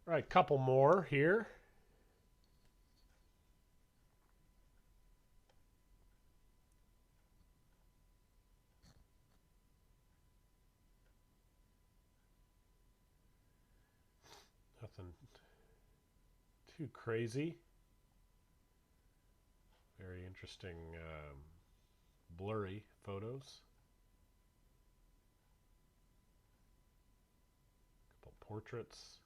All right, couple more here. Nothing too crazy. Very interesting, blurry photos. Couple portraits.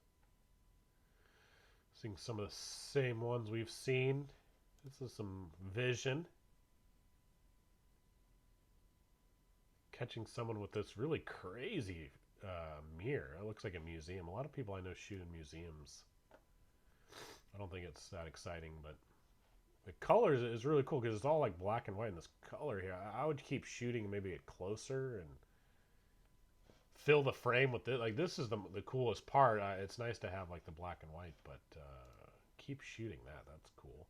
Seeing some of the same ones we've seen. This is some vision. Catching someone with this really crazy mirror. It looks like a museum. A lot of people I know shoot in museums. I don't think it's that exciting, but the colors is really cool because it's all like black and white in this color here. I would keep shooting and maybe get closer and fill the frame with it. Like this is the coolest part. It's nice to have like the black and white, but keep shooting that. That's cool.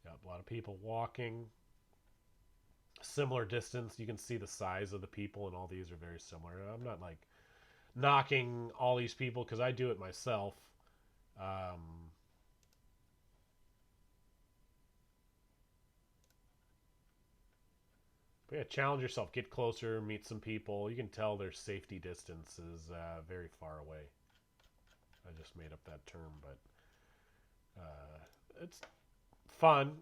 Got a lot of people walking. Similar distance. You can see the size of the people, and all these are very similar. I'm not like knocking all these people because I do it myself. Um, but yeah, challenge yourself. Get closer. Meet some people. You can tell their safety distance is very far away. I just made up that term, but it's fun,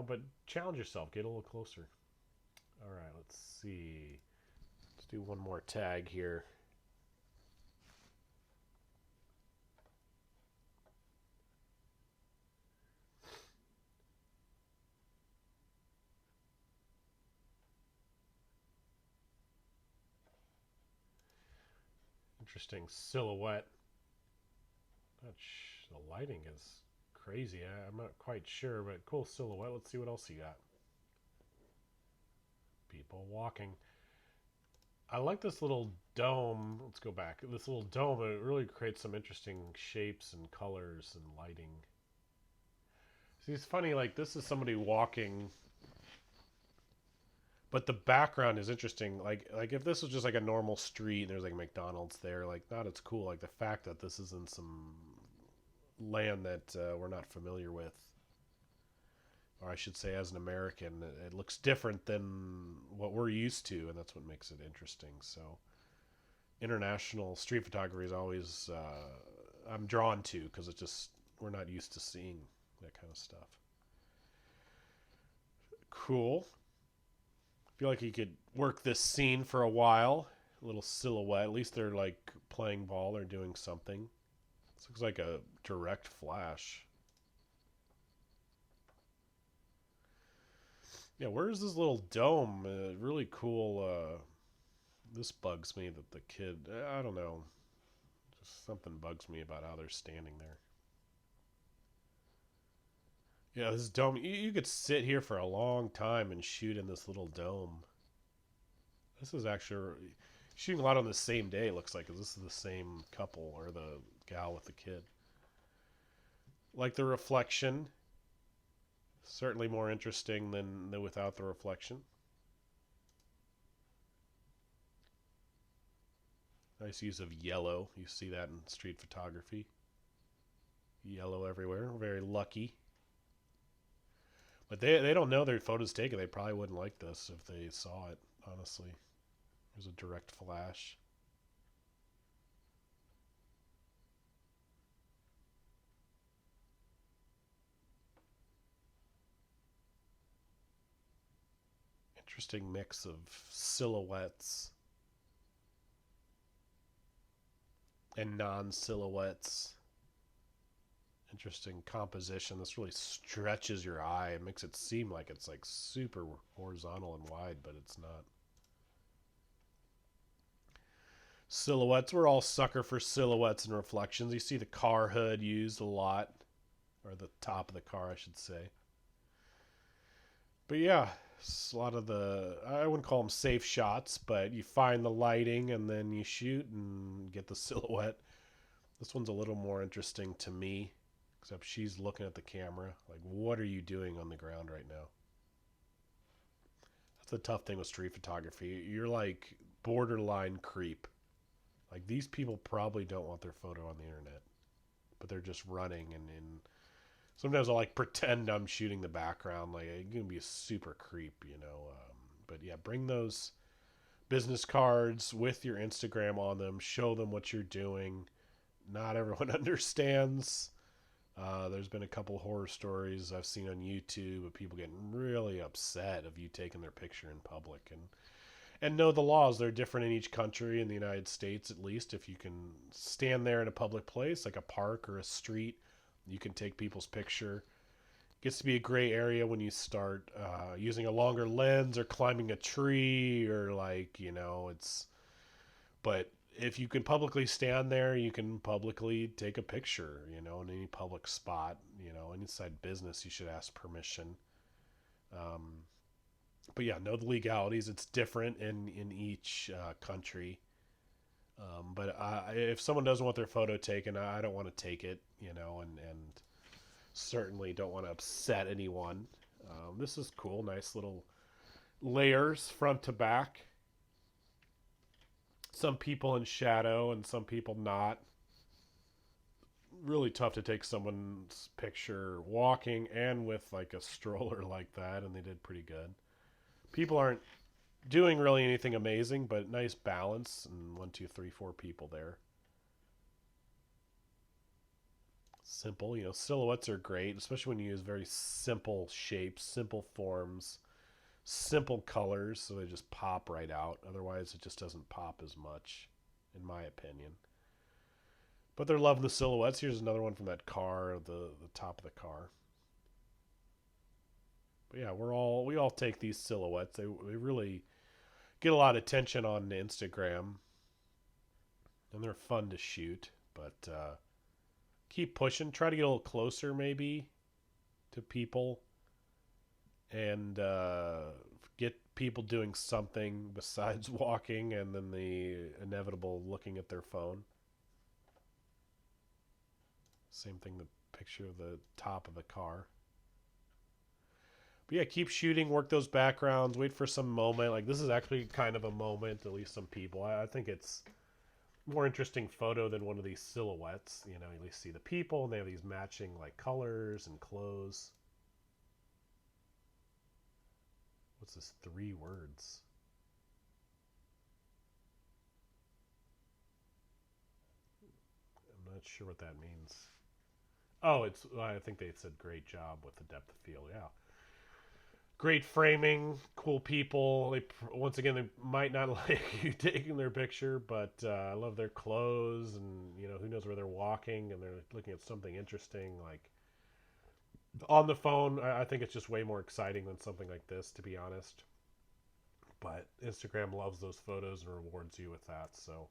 but challenge yourself. Get a little closer. All right, let's see. Let's do one more tag here. Interesting silhouette. The lighting is crazy. I'm not quite sure, but cool silhouette. Let's see what else you got. People walking. I like this little dome. Let's go back. This little dome, it really creates some interesting shapes and colors and lighting. See, it's funny, like this is somebody walking, but the background is interesting. Like if this was just like a normal street and there's like McDonald's there, like not as cool. Like the fact that this is in some land that we're not familiar with, or I should say, as an American, it looks different than what we're used to, and that's what makes it interesting. So, international street photography is always I'm drawn to because it's just we're not used to seeing that kind of stuff. Cool. I feel like you could work this scene for a while. A little silhouette. At least they're like playing ball or doing something. This looks like a direct flash. Yeah, where's this little dome? Really cool. This bugs me that the kid. I don't know. Just something bugs me about how they're standing there. Yeah, this dome. You could sit here for a long time and shoot in this little dome. This is actually shooting a lot on the same day. It looks like 'cause this is the same couple or the gal with the kid. Like the reflection, certainly more interesting than without the reflection. Nice use of yellow. You see that in street photography. Yellow everywhere. Very lucky. But they don't know their photo's taken. They probably wouldn't like this if they saw it, honestly. There's a direct flash. Interesting mix of silhouettes and non silhouettes. Interesting composition. This really stretches your eye. It makes it seem like it's like super horizontal and wide, but it's not. Silhouettes. We're all sucker for silhouettes and reflections. You see the car hood used a lot, or the top of the car, I should say. But yeah, it's a lot of the I wouldn't call them safe shots, but you find the lighting and then you shoot and get the silhouette. This one's a little more interesting to me, except she's looking at the camera. Like, what are you doing on the ground right now? That's the tough thing with street photography. You're like borderline creep. Like, these people probably don't want their photo on the internet. but they're just running, and sometimes I'll like pretend I'm shooting the background, like it can be a super creep, you know. But yeah, bring those business cards with your Instagram on them. Show them what you're doing. Not everyone understands. There's been a couple horror stories I've seen on YouTube of people getting really upset of you taking their picture in public, and know the laws. They're different in each country. In the United States, at least, if you can stand there in a public place like a park or a street, you can take people's picture. Gets to be a gray area when you start using a longer lens or climbing a tree, or like, you know, it's, but if you can publicly stand there, you can publicly take a picture, you know, in any public spot, you know, inside business, you should ask permission. Um, but yeah, know the legalities. It's different in each country. But if someone doesn't want their photo taken, I don't want to take it, you know, and certainly don't want to upset anyone. This is cool. Nice little layers front to back. Some people in shadow and some people not. Really tough to take someone's picture walking and with like a stroller like that, and they did pretty good. People aren't doing really anything amazing, but nice balance, and one, two, three, four people there. Simple, you know, silhouettes are great, especially when you use very simple shapes, simple forms, simple colors, so they just pop right out. Otherwise, it just doesn't pop as much, in my opinion. But they're loving the silhouettes. Here's another one from that car, the top of the car. But yeah, we all take these silhouettes. They really get a lot of attention on Instagram, and they're fun to shoot. But keep pushing. Try to get a little closer, maybe, to people, and get people doing something besides walking, and then the inevitable looking at their phone. Same thing, the picture of the top of the car. But yeah, keep shooting, work those backgrounds, wait for some moment. Like, this is actually kind of a moment, at least some people. I think it's more interesting photo than one of these silhouettes. You know, you at least see the people, and they have these matching like colors and clothes. What's this? 3 words. I'm not sure what that means. Oh, it's. I think they said great job with the depth of field. Yeah, great framing, cool people. They once again they might not like you taking their picture, but I love their clothes, and you know who knows where they're walking, and they're looking at something interesting. Like on the phone, I think it's just way more exciting than something like this, to be honest. But Instagram loves those photos and rewards you with that. So